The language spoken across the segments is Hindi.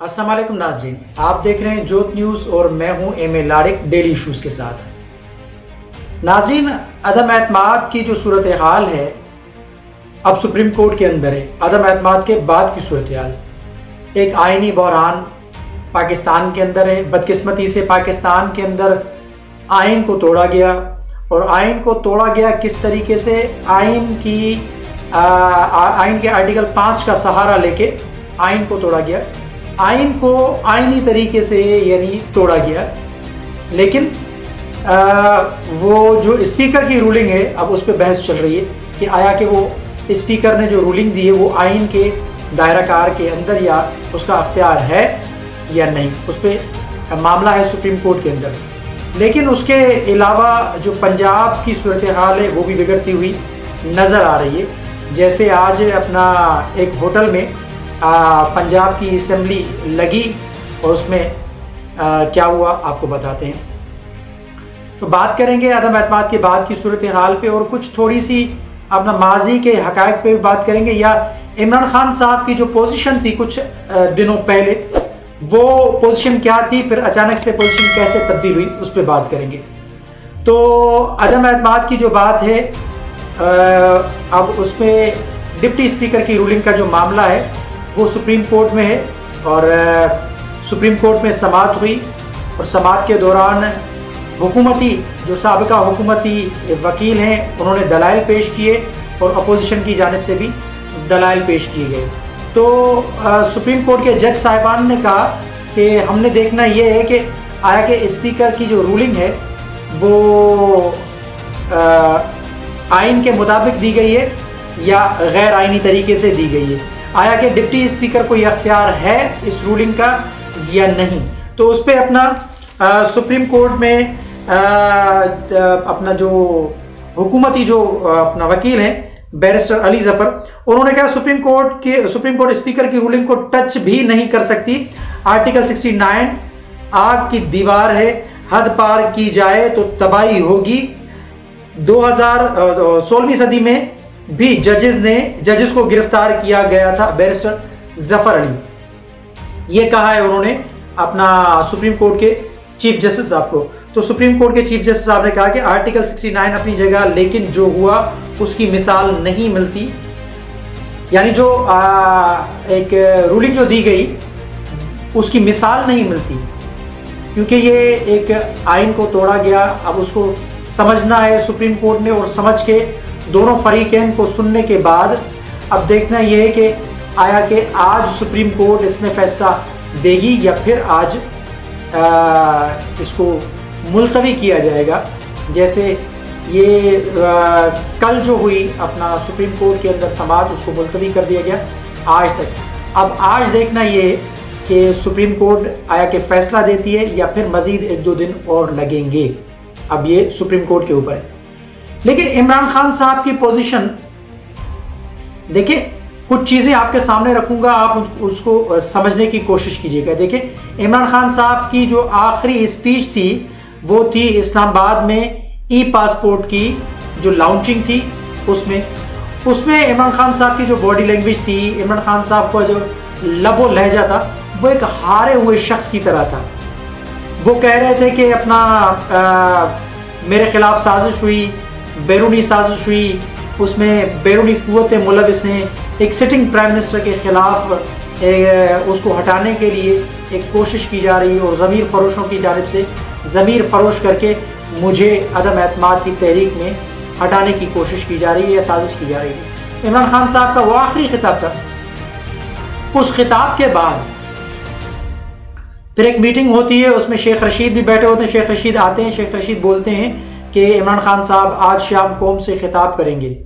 अस्सलाम वालेकुम नाज़रीन, आप देख रहे हैं जोत न्यूज़ और मैं हूं एम ए लारिक डेली इशूज़ के साथ। नाज़रीन, अदम एतमाद की जो सूरत हाल है अब सुप्रीम कोर्ट के अंदर है। अदम एतमाद के बाद की सूरत हाल, एक आइनी बहरान पाकिस्तान के अंदर है। बदकिस्मती से पाकिस्तान के अंदर आइन को तोड़ा गया, और आइन को तोड़ा गया किस तरीके से? आइन के आर्टिकल 5 का सहारा लेके आइन को तोड़ा गया। आइन को आइनी तरीके से यानी तोड़ा गया, लेकिन वो जो स्पीकर की रूलिंग है अब उस पर बहस चल रही है कि आया कि वो स्पीकर ने जो रूलिंग दी है वो आइन के दायरा कार के अंदर या उसका अख्तियार है या नहीं। उस पर मामला है सुप्रीम कोर्ट के अंदर। लेकिन उसके अलावा जो पंजाब की सूरत हाल है वो भी बिगड़ती हुई नज़र आ रही है। जैसे आज अपना एक होटल में पंजाब की असेंबली लगी और उसमें क्या हुआ आपको बताते हैं। तो बात करेंगे अदम एतमाद के बाद की सूरत हाल पे, और कुछ थोड़ी सी अपना माजी के हकायक पे भी बात करेंगे, या इमरान खान साहब की जो पोजीशन थी कुछ दिनों पहले वो पोजीशन क्या थी, फिर अचानक से पोजीशन कैसे तब्दील हुई, उस पर बात करेंगे। तो अदम एतमाद की जो बात है अब उसमें डिप्टी स्पीकर की रूलिंग का जो मामला है वो सुप्रीम कोर्ट में है, और सुप्रीम कोर्ट में समाअत हुई, और समाअत के दौरान हुकूमती जो साबिका हुकूमती वकील हैं उन्होंने दलाइल पेश किए और अपोजिशन की जानिब से भी दलाइल पेश किए गए। तो सुप्रीम कोर्ट के जज साहिबान ने कहा कि हमने देखना ये है कि आया कि स्पीकर की जो रूलिंग है वो आइन के मुताबिक दी गई है या गैर आइनी तरीके से दी गई है। आया कि डिप्टी स्पीकर को यह अख्तियार है इस रूलिंग का या नहीं। तो उस पर अपना सुप्रीम कोर्ट में अपना जो हुकूमती जो अपना वकील हैं बैरिस्टर अली जफर, उन्होंने कहा सुप्रीम कोर्ट स्पीकर की रूलिंग को टच भी नहीं कर सकती। आर्टिकल 69 आग की दीवार है, हद पार की जाए तो तबाही होगी। 2016वीं सदी में भी जजेस को गिरफ्तार किया गया था। बैरिस्टर जफर अली ये कहा है उन्होंने अपना सुप्रीम कोर्ट के चीफ जस्टिस साहब को। तो सुप्रीम कोर्ट के चीफ जस्टिस साहब ने कहा कि आर्टिकल 69 अपनी जगह, लेकिन जो हुआ उसकी मिसाल नहीं मिलती। यानी जो एक रूलिंग जो दी गई उसकी मिसाल नहीं मिलती, क्योंकि ये एक आइन को तोड़ा गया। अब उसको समझना है सुप्रीम कोर्ट ने, और समझ के दोनों फरीकैन को सुनने के बाद अब देखना यह है कि आया कि आज सुप्रीम कोर्ट इसमें फैसला देगी या फिर आज इसको मुलतवी किया जाएगा। जैसे ये कल जो हुई अपना सुप्रीम कोर्ट के अंदर समाअत, उसको मुलतवी कर दिया गया आज तक। अब आज देखना ये कि सुप्रीम कोर्ट आया कि फैसला देती है या फिर मजीद 1-2 दिन और लगेंगे। अब ये सुप्रीम कोर्ट के ऊपर है। लेकिन इमरान खान साहब की पोजीशन देखिए, कुछ चीज़ें आपके सामने रखूंगा, आप उसको समझने की कोशिश कीजिएगा। देखिए, इमरान खान साहब की जो आखिरी स्पीच थी वो थी इस्लामाबाद में ई पासपोर्ट की जो लॉन्चिंग थी उसमें इमरान खान साहब की जो बॉडी लैंग्वेज थी, इमरान खान साहब का जो लबो लहजा था वो एक हारे हुए शख्स की तरह था। वो कह रहे थे कि अपना मेरे खिलाफ साजिश हुई, बैरूनी साजिश हुई, उसमें बैरूनी क़ुव्वतें मुलविस हैं। एक सिटिंग प्राइम मिनिस्टर के खिलाफ उसको हटाने के लिए एक कोशिश की जा रही है, और ज़मीर फरोशों की जानिब से ज़मीर फरोश करके मुझे अदम एतमाद की तहरीक में हटाने की कोशिश की जा रही है, साजिश की जा रही है। इमरान खान साहब का वो आखिरी खिताब था। उस खिताब के बाद फिर एक मीटिंग होती है, उसमें शेख रशीद भी बैठे होते हैं। शेख रशीद आते हैं, शेख रशीद बोलते हैं कि इमरान खान साहब आज शाम कौम से खिताब करेंगे,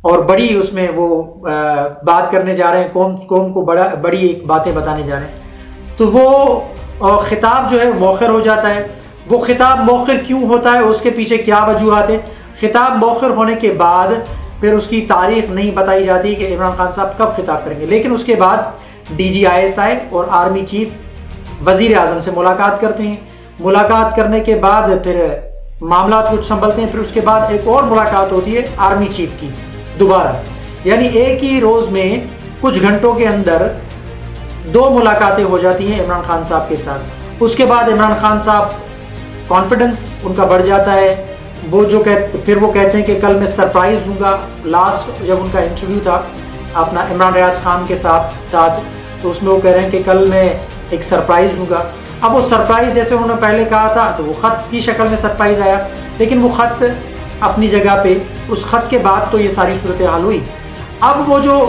और बड़ी उसमें वो बात करने जा रहे हैं, कौम को बड़ी एक बातें बताने जा रहे हैं। तो वो खिताब जो है मौखर हो जाता है। वो खिताब मौखर क्यों होता है, उसके पीछे क्या वजूहात है? खिताब मौखर होने के बाद फिर उसकी तारीख नहीं बताई जाती कि इमरान खान साहब कब खिताब करेंगे। लेकिन उसके बाद DGISI और आर्मी चीफ वजीर आजम से मुलाकात करते हैं। मुलाकात करने के बाद फिर मामला कुछ संभलते हैं। फिर उसके बाद एक और मुलाकात होती है आर्मी चीफ की दोबारा, यानी एक ही रोज में कुछ घंटों के अंदर 2 मुलाकातें हो जाती हैं इमरान खान साहब के साथ। उसके बाद इमरान खान साहब कॉन्फिडेंस उनका बढ़ जाता है। फिर वो कहते हैं कि कल मैं सरप्राइज दूंगा। लास्ट जब उनका इंटरव्यू था अपना इमरान रियाज खान के साथ तो उसमें वो कह रहे हैं कि कल मैं एक सरप्राइज दूंगा। अब वो सरप्राइज जैसे उन्होंने पहले कहा था तो वो ख़त की शक्ल में सरप्राइज आया, लेकिन वो ख़त अपनी जगह पे, उस ख़त के बाद तो ये सारी सूरत हाल हुई। अब वो जो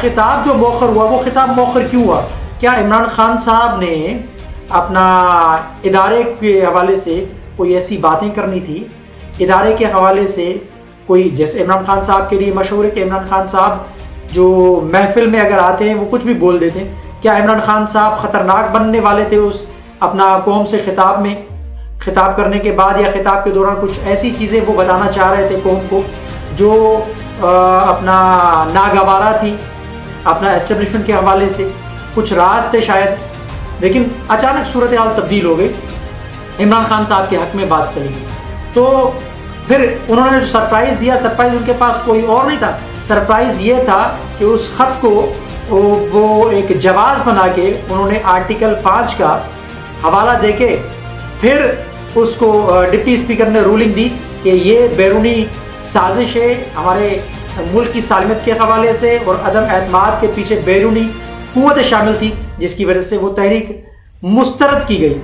खिताब जो मौखर हुआ, वो खिताब मौखर क्यों हुआ? क्या इमरान खान साहब ने अपना इदारे के हवाले से कोई ऐसी बातें करनी थी? इदारे के हवाले से कोई, जैसे इमरान खान साहब के लिए मशहूर है कि इमरान खान साहब जो महफिल में अगर आते हैं वो कुछ भी बोल देते हैं। क्या इमरान खान साहब ख़तरनाक बनने वाले थे उस अपना कौम से खिताब करने के बाद, या खिताब के दौरान कुछ ऐसी चीज़ें वो बताना चाह रहे थे कौम को जो अपना नागवारा थी अपना एस्टेब्लिशमेंट के हवाले से? कुछ राज थे शायद, लेकिन अचानक सूरत हाल तब्दील हो गई, इमरान खान साहब के हक में बात चली गई। तो फिर उन्होंने जो सरप्राइज़ दिया, सरप्राइज़ उनके पास कोई और नहीं था। सरप्राइज़ ये था कि उस खत को वो एक जवाब बना के उन्होंने आर्टिकल 5 का हवाला देके फिर उसको डिप्टी स्पीकर ने रूलिंग दी कि ये बैरूनी साजिश है हमारे मुल्क की सालमियत के हवाले से, और अदम एतमाद के पीछे बैरूनी कुव्वत शामिल थी, जिसकी वजह से वो तहरीक मुस्तरद की गई।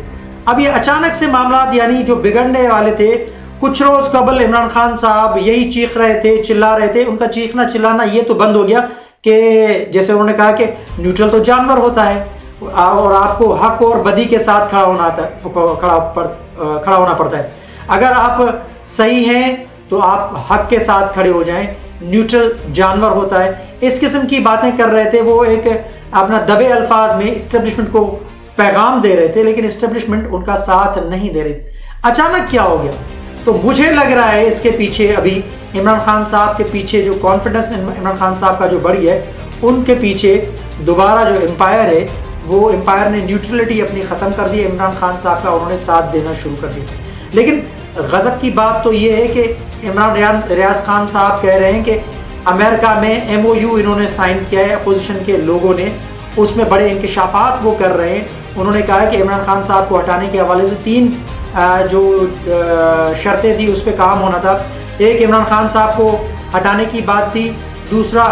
अब ये अचानक से मामला यानी जो बिगड़ने वाले थे, कुछ रोज कबल इमरान खान साहब यही चीख रहे थे, चिल्ला रहे थे। उनका चीखना चिल्लाना ये तो बंद हो गया कि जैसे उन्होंने कहा कि न्यूट्रल तो जानवर होता है और आपको हक और बदी के साथ खड़ा होना पड़ता है। अगर आप सही हैं तो आप हक के साथ खड़े हो जाएं, न्यूट्रल जानवर होता है। इस किस्म की बातें कर रहे थे वो, एक अपना दबे अल्फाज में इस्टेब्लिशमेंट को पैगाम दे रहे थे, लेकिन इस्टेब्लिशमेंट उनका साथ नहीं दे रही। अचानक क्या हो गया? तो मुझे लग रहा है इसके पीछे अभी इमरान खान साहब के पीछे जो कॉन्फिडेंस इमरान खान साहब का जो बढ़ी है, उनके पीछे दोबारा जो एम्पायर है वो एम्पायर ने न्यूट्रलिटी अपनी ख़त्म कर दी इमरान खान साहब का, उन्होंने साथ देना शुरू कर दिया। लेकिन गज़ब की बात तो ये है कि इमरान रियाज खान साहब कह रहे हैं कि अमेरिका में MOU इन्होंने साइन किया है अपोजिशन के लोगों ने, उसमें बड़े इंकशाफात वो कर रहे हैं। उन्होंने कहा कि इमरान खान साहब को हटाने के हवाले से 3 जो शर्तें थी उस पर काम होना था। एक, इमरान खान साहब को हटाने की बात थी। दूसरा,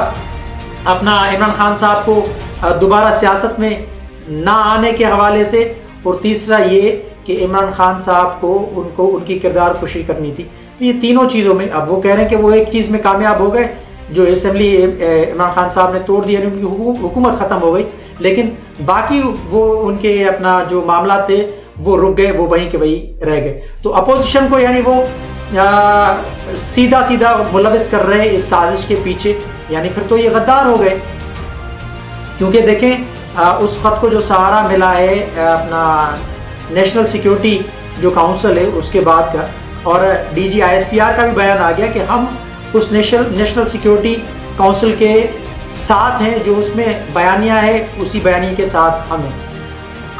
अपना इमरान खान साहब को दोबारा सियासत में ना आने के हवाले से। और तीसरा ये कि इमरान खान साहब को उनको उनकी किरदार कुशी करनी थी। तो ये तीनों चीज़ों में अब वो कह रहे हैं कि वो एक चीज़ में कामयाब हो गए, जो असेंबली इमरान खान साहब ने तोड़ दिया, उनकी हुकूमत ख़त्म हो गई, लेकिन बाकी वो उनके अपना जो मामला थे वो रुक गए, वो वहीं के वहीं रह गए। तो अपोजिशन को यानी वो सीधा सीधा मुलविस कर रहे हैं इस साजिश के पीछे, यानी फिर तो ये गद्दार हो गए। क्योंकि देखें उस खत को जो सहारा मिला है अपना नेशनल सिक्योरिटी जो काउंसिल है उसके बाद का, और DG ISPR का भी बयान आ गया कि हम उस नेशनल सिक्योरिटी काउंसिल के साथ हैं, जो उसमें बयानिया है उसी बयानी के साथ हम हैं।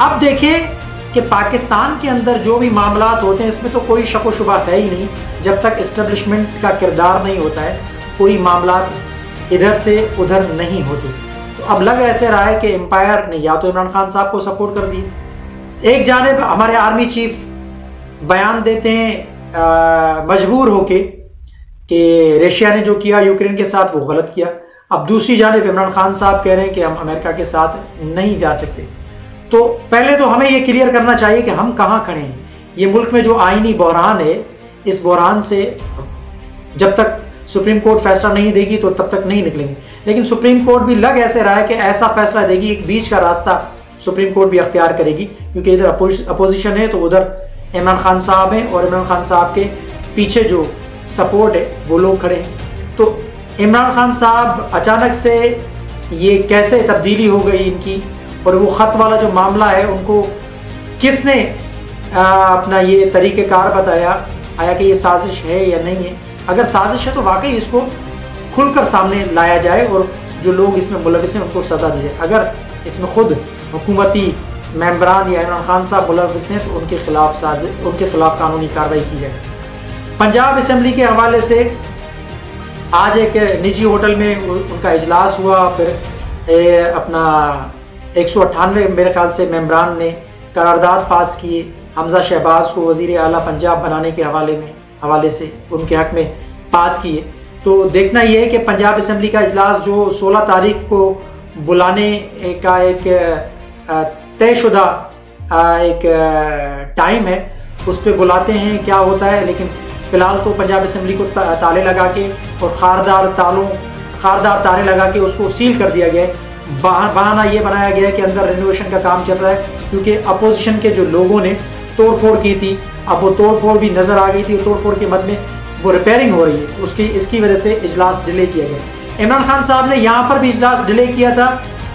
अब देखें कि पाकिस्तान के अंदर जो भी मामलात होते हैं इसमें तो कोई शक व शुबा है ही नहीं, जब तक इस्टेब्लिशमेंट का किरदार नहीं होता है कोई मामलात इधर से उधर नहीं होते। तो अब लग ऐसे रहा है कि एम्पायर ने या तो इमरान खान साहब को सपोर्ट कर दी, एक जानिब हमारे आर्मी चीफ बयान देते हैं मजबूर होके कि रशिया ने जो किया यूक्रेन के साथ वो गलत किया। अब दूसरी जानिब इमरान खान साहब कह रहे हैं कि हम अमेरिका के साथ नहीं जा सकते। तो पहले तो हमें ये क्लियर करना चाहिए कि हम कहाँ खड़े हैं। ये मुल्क में जो आईनी बहरान है, इस बहरान से जब तक सुप्रीम कोर्ट फैसला नहीं देगी तो तब तक नहीं निकलेंगे। लेकिन सुप्रीम कोर्ट भी लग ऐसे रहा है कि ऐसा फैसला देगी, एक बीच का रास्ता सुप्रीम कोर्ट भी अख्तियार करेगी, क्योंकि इधर अपोजिशन है तो उधर इमरान खान साहब हैं और इमरान खान साहब के पीछे जो सपोर्ट है वो लोग खड़े हैं। तो इमरान खान साहब अचानक से ये कैसे तब्दीली हो गई इनकी, और वो ख़त वाला जो मामला है उनको किसने अपना ये तरीक़ेकार बताया आया कि ये साजिश है या नहीं है। अगर साजिश है तो वाकई इसको खुलकर सामने लाया जाए और जो लोग इसमें मुलविस हैं उनको सज़ा दी जाए। अगर इसमें खुद हुकूमती मेंबरान या इमरान खान साहब मुलविस हैं तो उनके खिलाफ कानूनी कार्रवाई की जाए। पंजाब असम्बली के हवाले से आज एक निजी होटल में उनका इजलास हुआ, फिर अपना 198 मेरे ख्याल से मेंबरान ने करारदाद पास किए हमजा शहबाज को वज़ीर आला पंजाब बनाने के हवाले से उनके हक़ में पास किए। तो देखना यह है कि पंजाब असम्बली का इजलास जो 16 तारीख को बुलाने का एक तयशुदा एक टाइम है, उस पर बुलाते हैं, क्या होता है। लेकिन फ़िलहाल तो पंजाब असम्बली को ताले लगा के और खारदार ताले लगा के उसको सील कर दिया गया है। बहाना ये बनाया गया है कि अंदर रेनोवेशन का काम चल रहा है, क्योंकि अपोजिशन के जो लोगों ने तोड़ फोड़ की थी, अब वो तोड़ फोड़ भी नज़र आ गई थी। तोड़ फोड़ के मद में वो रिपेयरिंग हो रही है, इसकी वजह से इजलास डिले किया गया। इमरान खान साहब ने यहाँ पर भी इजलास डिले किया था,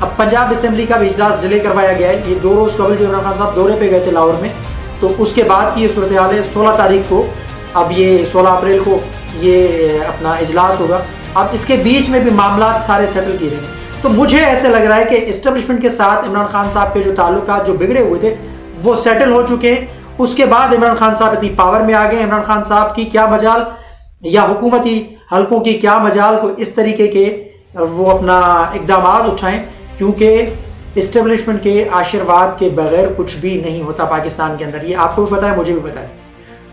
अब पंजाब असम्बली का भी इजलास डिले करवाया गया है। ये 2 रोज़ कबल जो इमरान खान साहब दौरे पे गए थे लाहौर में, तो उसके बाद की ये सूरत हाल है। 16 तारीख को, अब ये 16 अप्रैल को ये अपना इजलास होगा। अब इसके बीच में भी मामला सारे सेटल किए गए। तो मुझे ऐसे लग रहा है कि इस्टेब्लिशमेंट के साथ इमरान खान साहब के जो ताल्लुकात जो बिगड़े हुए थे वो सेटल हो चुके हैं। उसके बाद इमरान खान साहब इतनी पावर में आ गए, इमरान खान साहब की क्या मजाल या हुकूमती हलकों की क्या मजाल को इस तरीके के वो अपना इकदाम उठाएं, क्योंकि इस्टेब्लिशमेंट के आशीर्वाद के बगैर कुछ भी नहीं होता पाकिस्तान के अंदर। ये आपको भी पता है, मुझे भी पता है।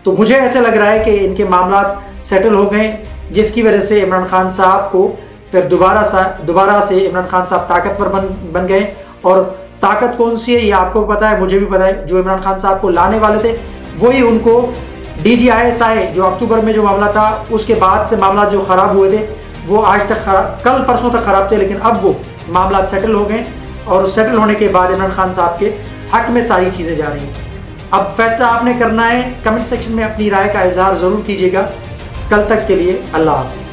तो मुझे ऐसे लग रहा है कि इनके मामला सेटल हो गए, जिसकी वजह से इमरान खान साहब को फिर दोबारा से इमरान खान साहब ताकतवर बन गए। और ताकत कौन सी है ये आपको पता है, मुझे भी पता है। जो इमरान खान साहब को लाने वाले थे वही उनको DGISI जो अक्टूबर में जो मामला था उसके बाद से मामला जो ख़राब हुए थे वो आज तक कल परसों तक ख़राब थे, लेकिन अब वो मामला सेटल हो गए। और सेटल होने के बाद इमरान खान साहब के हक में सारी चीज़ें जा रही हैं। अब फैसला आपने करना है, कमेंट सेक्शन में अपनी राय का इजहार ज़रूर कीजिएगा। कल तक के लिए अल्लाह हाफ़िज़।